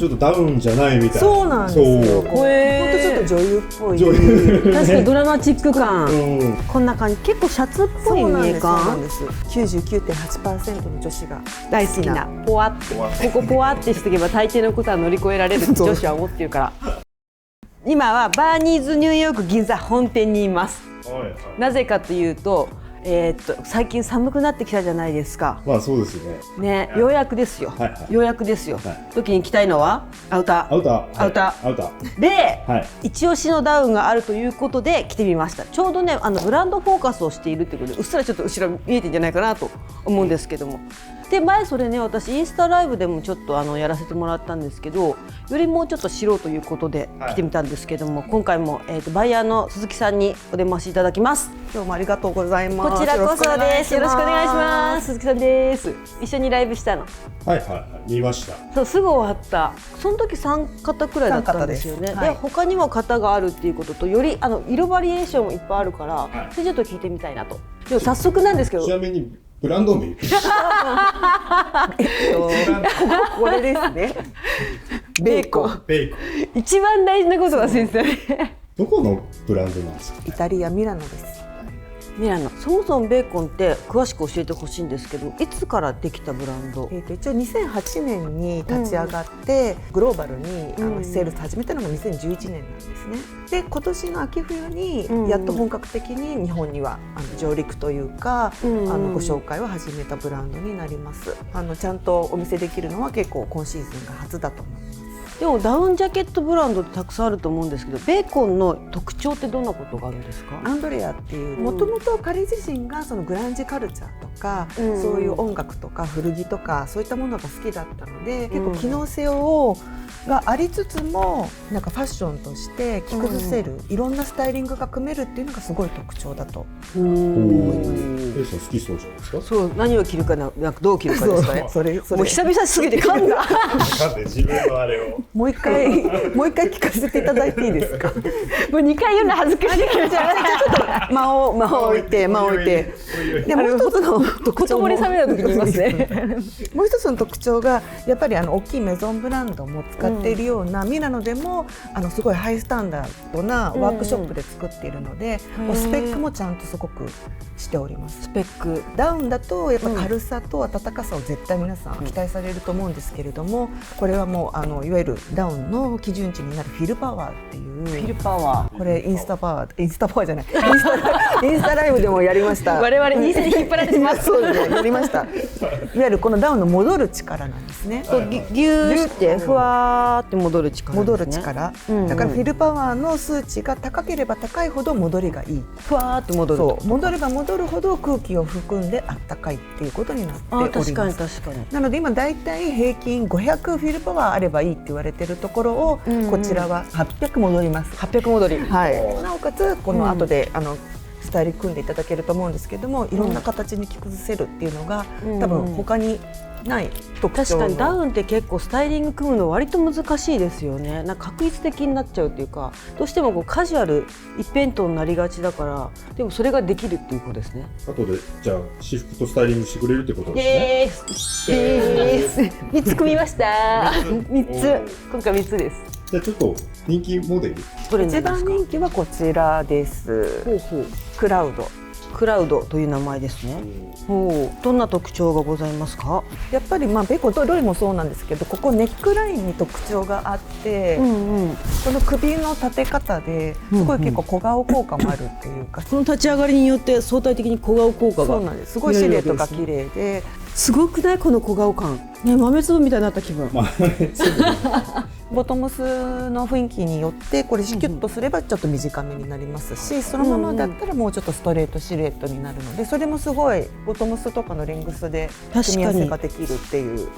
ちょっとダウンじゃないみたいな。そうなんですよ。そうほんとちょっと女優っぽい。女優確かにドラマチック感、うんこんな感じ、結構シャツっぽいメーカそうなんーです。99.8% の女子が大好きなポワってここポワってしとけば大抵のことは乗り越えられるって女子は思ってるから今はバーニーズニューヨーク銀座本店にいます。はいはい、なぜかというと、最近寒くなってきたじゃないですか。まあそうですよね。ね、ようやくですよ、はいはい、ようやくですよ、はい、時に着たいのはアウター、アウター、アウター、はい、アウターで、はい、一押しのダウンがあるということで着てみました。ちょうどね、ブランドフォーカスをしているってことでうっすらちょっと後ろ見えてんじゃないかなと思うんですけども、で前それね、私インスタライブでもちょっとやらせてもらったんですけど、よりもうちょっと知ろうということで着てみたんですけども、今回も、バイヤーの鈴木さんにお出ましいただきます。今日もありがとうございます。こちらこそです。よろしくお願いします。鈴木さんです。一緒にライブしたの。はいはいはい、見ました。そう、すぐ終わった。その時3型くらいだったんですよね。で、他にも型があるっていうことと、より色バリエーションもいっぱいあるから、それちょっと聞いてみたいなと。でも早速なんですけど。ちなみにブランド名これですね。ベーコン。ベーコン。一番大事なこと忘れてたね。どこのブランドなんですか。イタリアミラノです。ミラノ。そもそもベーコンって詳しく教えてほしいんですけど、いつからできたブランド？一応2008年に立ち上がって、グローバルにセールス始めたのが2011年なんですね。で今年の秋冬にやっと本格的に日本には上陸というか、ご紹介を始めたブランドになります。ちゃんとお見せできるのは結構今シーズンが初だと思います。でもダウンジャケットブランドってたくさんあると思うんですけど、ベーコンの特徴ってどんなことがあるんですか？アンドレアっていう、もともと彼自身がそのグランジカルチャーとか、そういう音楽とか古着とかそういったものが好きだったので、結構機能性がありつつもなんかファッションとして着崩せる、いろんなスタイリングが組めるっていうのがすごい特徴だと思います。好きそうじゃないですか。そう、何を着るかなんかどう着るかですかね。それもう久々すぎて噛んだ。なんで自分のあれをもう一回聞かせていただいていいですか。もう2回言うの恥ずかしいから、じゃあちょっと間を置いてでもう一つの特徴も言葉に冷めた時に言いますね。もう一つの特徴がやっぱり大きいメゾンブランドも使っているような、ミラノでもすごいハイスタンダードなワークショップで作っているので、スペックもちゃんとすごくしております。スペックダウンだとやっぱ軽さと暖かさを絶対皆さん期待されると思うんですけれども、これはもういわゆるダウンの基準値になるフィルパワーっていう、フィルパワー、これインスタパワーじゃないインスタライブでもやりました。我々に引っ張られてます。そうですね、やりました。いわゆるこのダウンの戻る力なんですね。ギューってふわーって戻る力、戻る力、だからフィルパワーの数値が高ければ高いほど戻りがいい。ふわーって戻る。そう、戻れば戻るほど空気を含んであったかいっていうことになっております。確かに確かに。なので今だいたい平均500フィルパワーあればいいって言われてるところを、こちらは800戻ります。800戻り。はい。なおかつこの後でスタイリング組んでいただけると思うんですけども、いろんな形に着崩せるっていうのが、多分他にない特徴の。確かにダウンって結構スタイリング組むの割と難しいですよね。なんか確率的になっちゃうっていうか、どうしてもこうカジュアル一辺倒になりがちだから、でもそれができるっていうことですね。後でじゃあ私服とスタイリングしてくれるってことですね。3つ組みました。3つ、今回3つです。じゃあちょっと人気モデル、一番人気はこちらです。クラウド。クラウドという名前ですね。どんな特徴がございますか？やっぱりベーコンどれもそうなんですけど、ここネックラインに特徴があって、この首の立て方ですごい結構小顔効果もあるっていうか、その立ち上がりによって相対的に小顔効果が。そうなんです。すごいシルエットが綺麗で、すごくないこの小顔感。ね、豆粒みたいになった気分。ボトムスの雰囲気によってこれシュッとすればちょっと短めにななりますし、そのままだったらもうちょっとストレートシルエットになるので、それもすごいボトムスとかのレングスで組み合わせができるっていう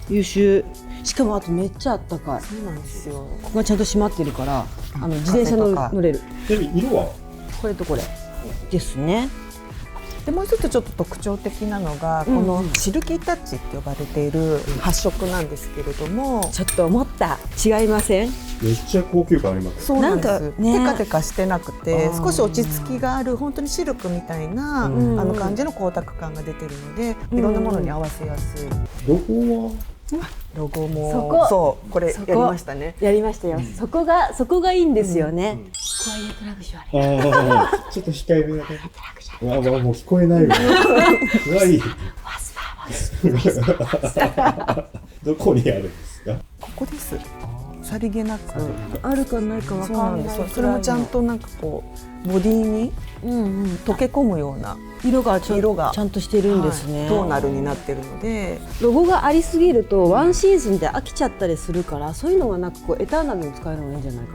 優秀。しかもあとめっちゃあったかい。そうなんですよ。ここがちゃんと締まってるから自転車乗れる。ちなみに色はこれとこれですね。でもう一つちょっと特徴的なのが、このシルキータッチって呼ばれている発色なんですけれども、ちょっと思った違いません？めっちゃ高級感あります。そうなんです。テカテカしてなくて少し落ち着きがある、本当にシルクみたいな感じの光沢感が出てるので、いろんなものに合わせやすい。ロゴはロゴそもこそうこれやりましたね。やりましたよ。そこがいいんですよね。クワイエットラグジュアリー。ああ、ちょっと控えめだね。うわ、もう聞こえないわ。うわ、いい。どこにあるんですか？ここです。さりげなくあるかないかわそうかんない。なんです。それもちゃんとなんかこうボディに溶け込むような色がち色がゃんとしてるんですね。トーナルになってるので、ロゴがありすぎるとワンシーズンで飽きちゃったりするから、そういうのがなんかこうエターナルに使えるのがいいんじゃないか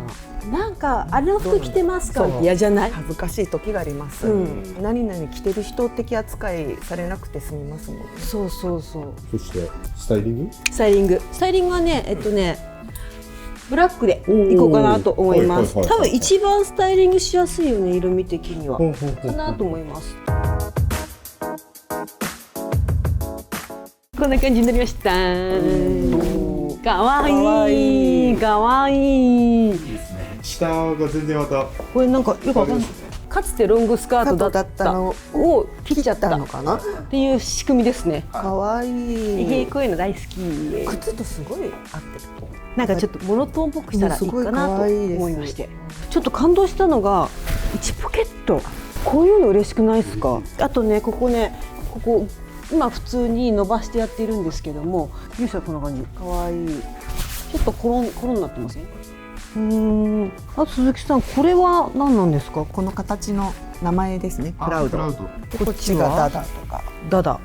な。なんかあれの服着てますかって嫌じゃない？恥ずかしい時があります。何々着てる人的扱いされなくて済みますもんね。そうそうそう。そしてスタイリング？スタイリングはねブラックでいこうかなと思います。多分一番スタイリングしやすいよね、色味的にはかなと思います。こんな感じになりました。かわいいかわいい。下が全然またこれなんかよくわかんない。かつてロングスカートだったのを切っちゃったのかなっていう仕組みですね。かわいい。こういうの大好き。靴とすごい合ってる。なんかちょっとモノトーンっぽくしたらいいかなと思いまして、ちょっと感動したのが内ポケット、こういうの嬉しくないですか？あとねここ今普通に伸ばしてやっているんですけども、よいしょ、こんな感じ、かわいい。ちょっとコロンになってますね。あと鈴木さん、これは何なんですか？この形の名前ですね。クラウド。クでこっちがダダとか。ダダ。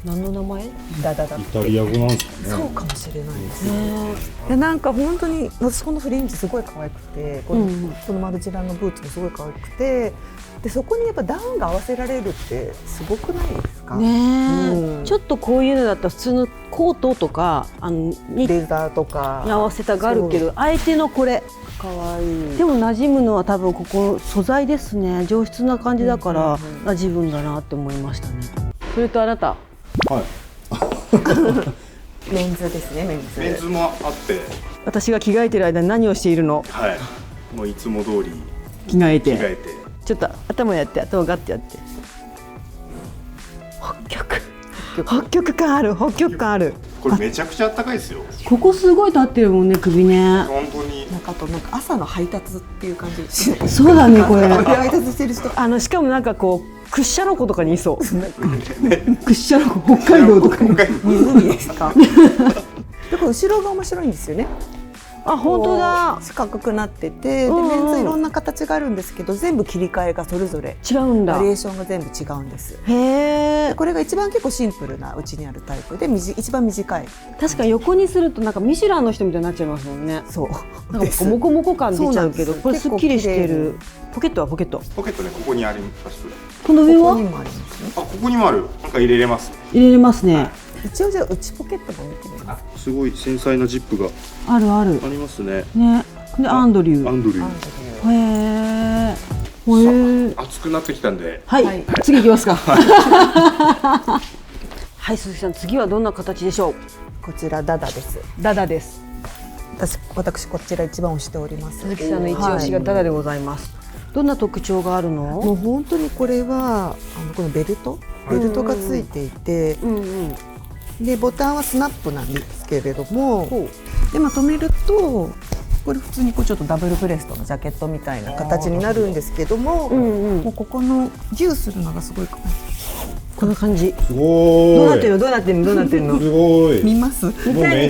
何の名前？ダダダ。イタリア語なんですかね。そうかもしれないですね。でなんか本当に私このフリンジすごい可愛くて、このマルチランのブーツもすごい可愛くて、でそこにやっぱダウンが合わせられるってすごくないですか？ねえ、ちょっとこういうのだったら普通のコートとかレザーとかに合わせたがるけど、相手のこれ可愛い。でも馴染むのは多分ここ素材ですね。上質な感じだから馴染むんだなって思いましたね。それとあなた、はい。メンズですね。メンズもあって、私が着替えてる間に何をしているの？はい。もういつも通り着替えて。着替えて。ちょっと頭やって、頭ガッてやって。北極感ある、北極感ある。これめちゃくちゃ暖かいですよ。ここすごい立ってるもんね、首ね。本当に。なんかあとなんか朝の配達っていう感じしない？そうだね、これ。配達してる人。しかもなんかこう屈斜路湖とかにいそう。屈斜路湖、北海道とかに。湖ですか？だから後ろが面白いんですよね。あ、本当だ。四角くなってて、でメンズいろんな形があるんですけど、全部切り替えがそれぞれ違うんだ。バリエーションが全部違うんです。へえ。これが一番結構シンプルなうちにあるタイプで、一番短い。確か横にするとなんかミシュランの人みたいになっちゃいますもんね。そう。なんかモコモコ感出ちゃうけど、これすっきりしてる。ポケットはポケットね、ここにあります。この上は？ここにもありますね。あ、ここにもある。なんか入れれます。入れれますね。一応じゃあ内ポケットも見てみます。すごい繊細なジップがあるある。ありますね。ね。でアンドリュー。へえ。暑くなってきたんで。はい。次行きますか。はい、鈴木さん、次はどんな形でしょう？こちらダダです。ダダです。私こちら一番推しております。鈴木さんの一押しがダダでございます。どんな特徴があるの？もう本当にこれはこのベルトがついていて、でボタンはスナップなんですけれども、で止めるとこれ普通にちょっとダブルブレストのジャケットみたいな形になるんですけども、もうここのギューするのがすごい可愛い。こんな感じ。すごい。どうなってるの？どうなってるの？どうなってるの？すごい。見ます？見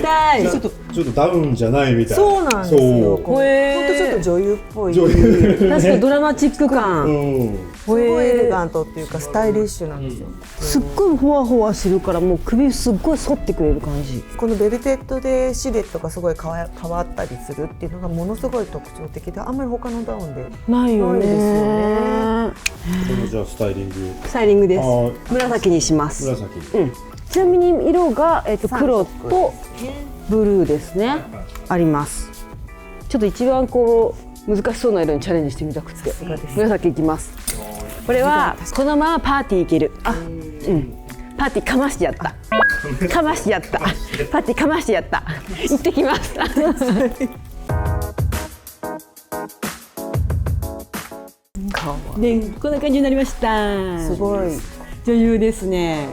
たい。ちょっとダウンじゃないみたいな。そうなんですよ。本当ちちょっと女優っぽい。確かにドラマチック感。すごいエレガントっていうかスタイリッシュなんですよ。すっごいほわほわするからもう首すっごい反ってくれる感じ。このベルテッドでシルエットがすごい変わったりするっていうのがものすごい特徴的で、あんまり他のダウンでないよね。ですよね。これもじゃあスタイリング。スタイリングです。紫にします。紫。ちなみに色が黒とブルーですね。あります。ちょっと一番難しそうな色にチャレンジしてみたくて、紫いきます。これはこのままパーティーいける。パーティーかましてやった。かましてやった。パーティーかましてやった。行ってきます。で、こんな感じになりました。すごい女優ですね。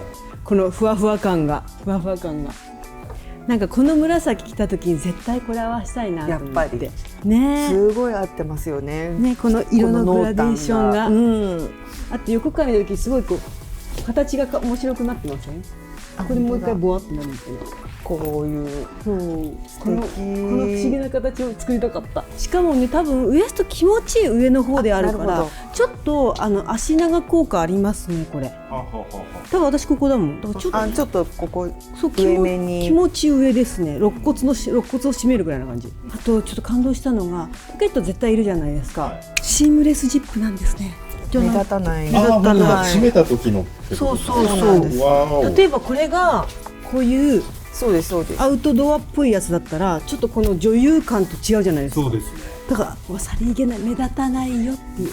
このふわふわ感が。なんかこの紫着た時に絶対これ合わせたいなと思って。やっぱりねすごい合ってますよね。ね、この色のグラデーションが、この濃淡あと横から見た時すごいこう形が面白くなってますよね。これもう一回ボワってなるみたいな。こういうそうこの素敵不思議な形を作りたかった。しかもね、多分ウエスト気持ちいい上の方であるからなるほどちょっと足長効果ありますねこれ。多分私ここだもん。だからちょっとちょっとここそう上目に気持ち上ですね。肋骨を締めるぐらいな感じ。あとちょっと感動したのがポケット絶対いるじゃないですか、シームレスジップなんですね。目立たない。目立たない閉めた時のってことですか。そうそうなんですわお。例えばこれがこういうそうですそうです。アウトドアっぽいやつだったらちょっとこの女優感と違うじゃないですか。そうですね。だからさりげない、目立たないよっていう、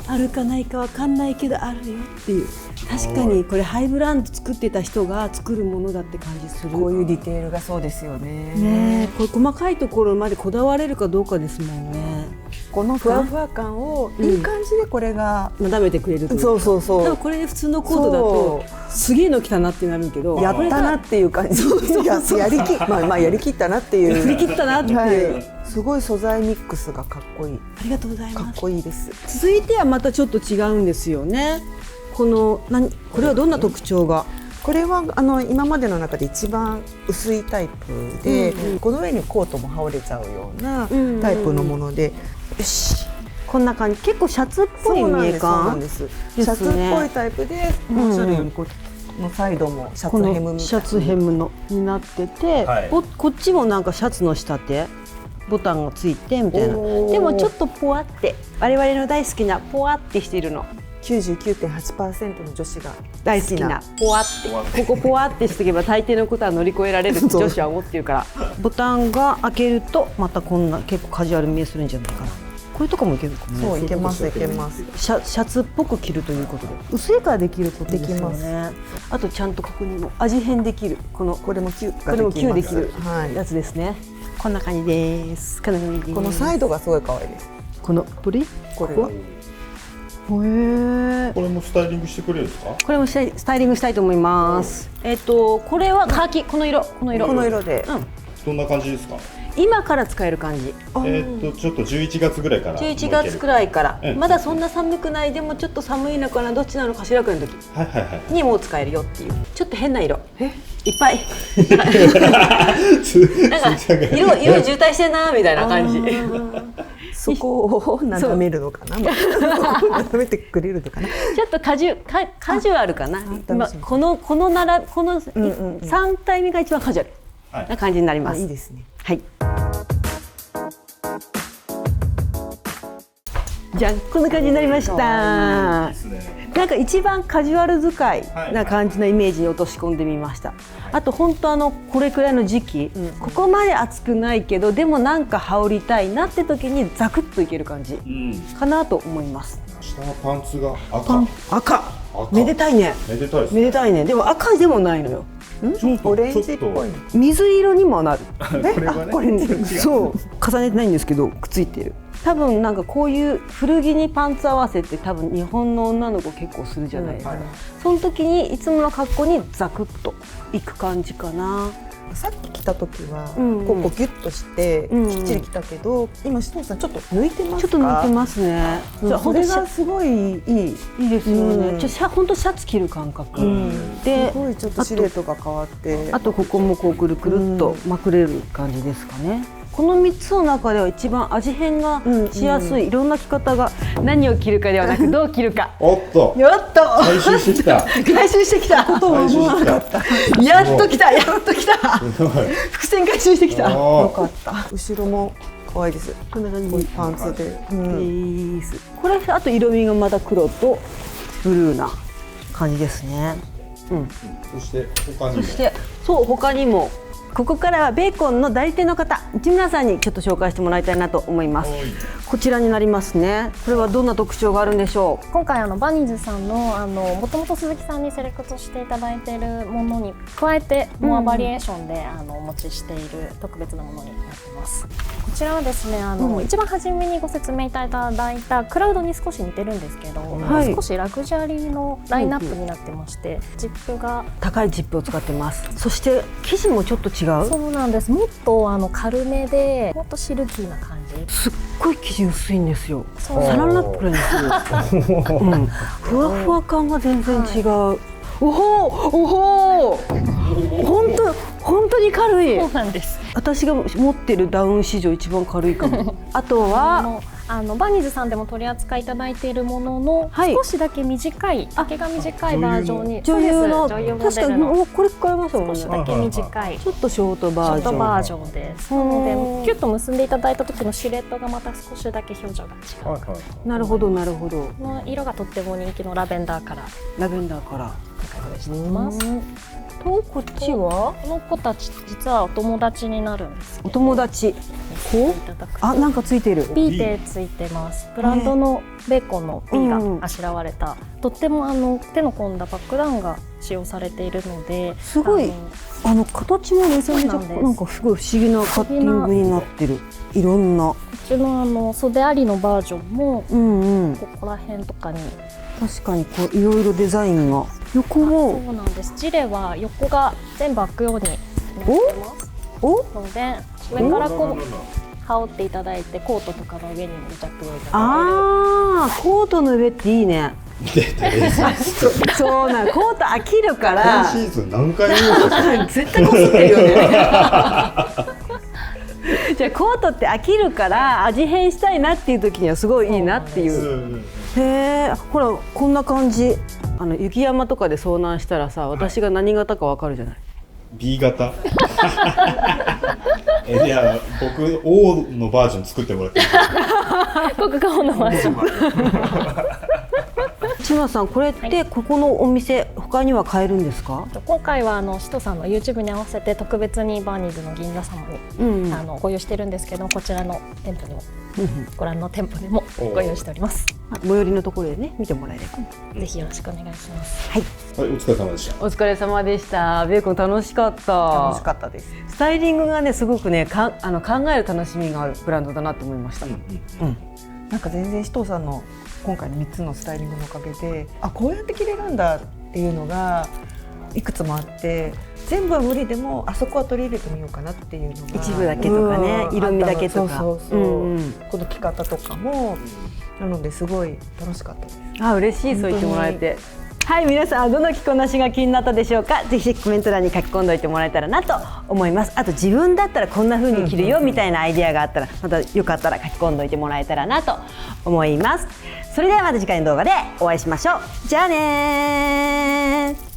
あるかないかわかんないけどあるよっていう。確かにこれハイブランド作ってた人が作るものだって感じする。こういうディテールがそうですよね。ねえ、これ細かいところまでこだわれるかどうかですもんね。このふわふわ感をいい感じでこれが、なめてくれるというか。そうそうそう多分これで普通のコードだとすげえの来たなってなるけど、やったなっていう感じ。やりきまあやりきったなっていう。振り切ったなっていう、はい、すごい素材ミックスがかっこいい。ありがとうございかっます。こいいです。続いてはまたちょっと違うんですよね。これはどんな特徴が？これは今までの中で一番薄いタイプで、この上にコートも羽織れちゃうようなタイプのもので、よし。こんな感じ、結構シャツっぽい見えそうな感んです。ですね。シャツっぽいタイプで、もう一人このサイドもシャツヘムみたいな。シャツヘムのになってて、はいこっちもなんかシャツの仕立てボタンがついてみたいな。でもちょっとポワって我々の大好きなポワってしているの。99.8% の女子が大好きなポワってここポワってしておけば大抵のことは乗り越えられるって女子は思ってるから。ボタンが開けるとまたこんな結構カジュアル見えするんじゃないかな。これとかもいけるかもね。そういけますいけます。シャツっぽく着るということで薄いからできることですよできますね。あとちゃんとここにも味変できるこれもこれもキュ9できるはい。やつですね。こんな感じです。こんな感じです。このサイドがすごい可愛いです。このこれこれはこれもスタイリングしてくれるんですか。これもスタイリングしたいと思います。これはカーキ、この色この色で、どんな感じですか。今から使える感じ。ちょっと11月ぐらいから。11月くらいからうんまだそんな寒くない、でもちょっと寒いのかな、どっちなのかしらくらいの時はいはいはい。にもう使えるよっていう、ちょっと変な色いっぱいなんか色渋滞してんなみたいな感じ。そこを眺めるのかな。眺めてくれるのかな。ちょっとカジュアルかな。今この3体目が一番カジュアルな感じになります。いいですね。はい。じゃん、こんな感じになりました。なんか一番カジュアル使いな感じのイメージに落とし込んでみました。あと本当これくらいの時期、ここまで暑くないけどでもなんか羽織りたいなって時にザクッといける感じかなと思います。下のパンツが赤、めでたいね。めでたいですめでたいね。でも赤でもないのよ。オレンジっぽい。水色にもなる。これはね。これそう重ねてないんですけどくっついてる。多分なんかこういう古着にパンツ合わせって多分日本の女の子結構するじゃないですか。その時にいつもの格好にザクッといく感じかな。さっき着た時はここギュッとしてきっちり着たけど、今しとさんちょっと抜いてますか。ちょっと抜いてますね。これがすごいいいですよね。本当シャツ着る感覚ですごいちょっとシルエットが変わって、あとここもこうくるくるっとまくれる感じですかね。この3つの中では一番味変がしやすい、いろんな着方が、何を着るかではなくどう着るか。おっとよっと回収してきた。回収してきた。回収してきた。やっと来た、やっと来た。伏線回収してきた。よかった。後ろも可愛いです。こんな感じ。パンツで。これあと色味がまた黒とブルーな感じですね。そして他にも。そう他にも。ここからはベーコンの代理店の方、市村さんにちょっと紹介してもらいたいなと思います。こちらになりますね。これはどんな特徴があるんでしょう。今回バニーズさんのもともと鈴木さんにセレクトしていただいているものに加えてモアバリエーションでお持ちしている特別なものになってます。こちらはですね一番初めにご説明いただいたクラウドに少し似てるんですけど、少しラグジュアリーのラインナップになってまして、ジップが高いジップを使ってます。そして生地もちょっと違う。そうなんです。もっと軽めでもっとシルキーな感じ。すっごい生地薄いんですよ。そうサランラップくらいですよ、ふわふわ感が全然違う、おほ本当に軽い。そうなんです。私が持ってるダウン史上一番軽いかも。あとはバニーズさんでも取り扱いいただいているものの、少しだけ短い丈が短いバージョンに、女優の女優モ確かデルのにこれ使えますもんね。少しだけ短いちょっとショートバージョン。バージョンです。なのでキュッと結んでいただいた時のシルエットがまた少しだけ表情が違う。なるほどなるほど。この色がとっても人気のラベンダーカラー。ラベンダーカラー。ご用意しています。とこっちはこの子たち実はお友達になるんですけど。お友達。なんかついてる。B ってついてます。ブランドのベーコンの B があしらわれた、とっても手の込んだバックダウンが使用されているので、すごい形もめちゃめちゃなんかすごい不思議なカッティングになってる。いろんな。こっちの袖ありのバージョンも、ここら辺とかに確かにいろいろデザインが。横もそうなんです。ジレは横が全部開くようになってますので、上から羽織っていただいてコートとかの上にも着用いただける。コートの上っていいね。そうなの。コート飽きるから今シーズン何回言うの絶対こすってるよね。じゃあコートって飽きるから味変したいなっていう時にはすごいいいなっていう。へえ、ほらこんな感じ。雪山とかで遭難したらさ、私が何型かわかるじゃない。B 型いや僕 O のバージョン作ってもらっていいですか。僕が O のバージョン。千葉さん、これってここのお店他には買えるんですか？今回はシトさんの YouTube に合わせて特別にバーニーズの銀座様に、ご用意してるんですけど、こちらの店舗にも、ご覧の店舗でもご用意しております。最寄りのところでね見てもらえれば、ぜひよろしくお願いします。はい、はい、お疲れ様でした。お疲れ様でした。ベーコン楽しかった。楽しかったです。スタイリングがねすごくね考える楽しみがあるブランドだなと思いました。なんか全然紫藤さんの今回の3つのスタイリングのおかげで、こうやって着れるんだっていうのがいくつもあって、全部は無理でもあそこは取り入れてみようかなっていうのが一部だけとかね、色味だけとか、この着方とかもなのですごい楽しかったです。嬉しい、そう言ってもらえて。はい、皆さんどの着こなしが気になったでしょうか。ぜひコメント欄に書き込んでおいてもらえたらなと思います。あと自分だったらこんな風に着るよみたいなアイデアがあったら、またよかったら書き込んでおいてもらえたらなと思います。それではまた次回の動画でお会いしましょう。じゃあねー。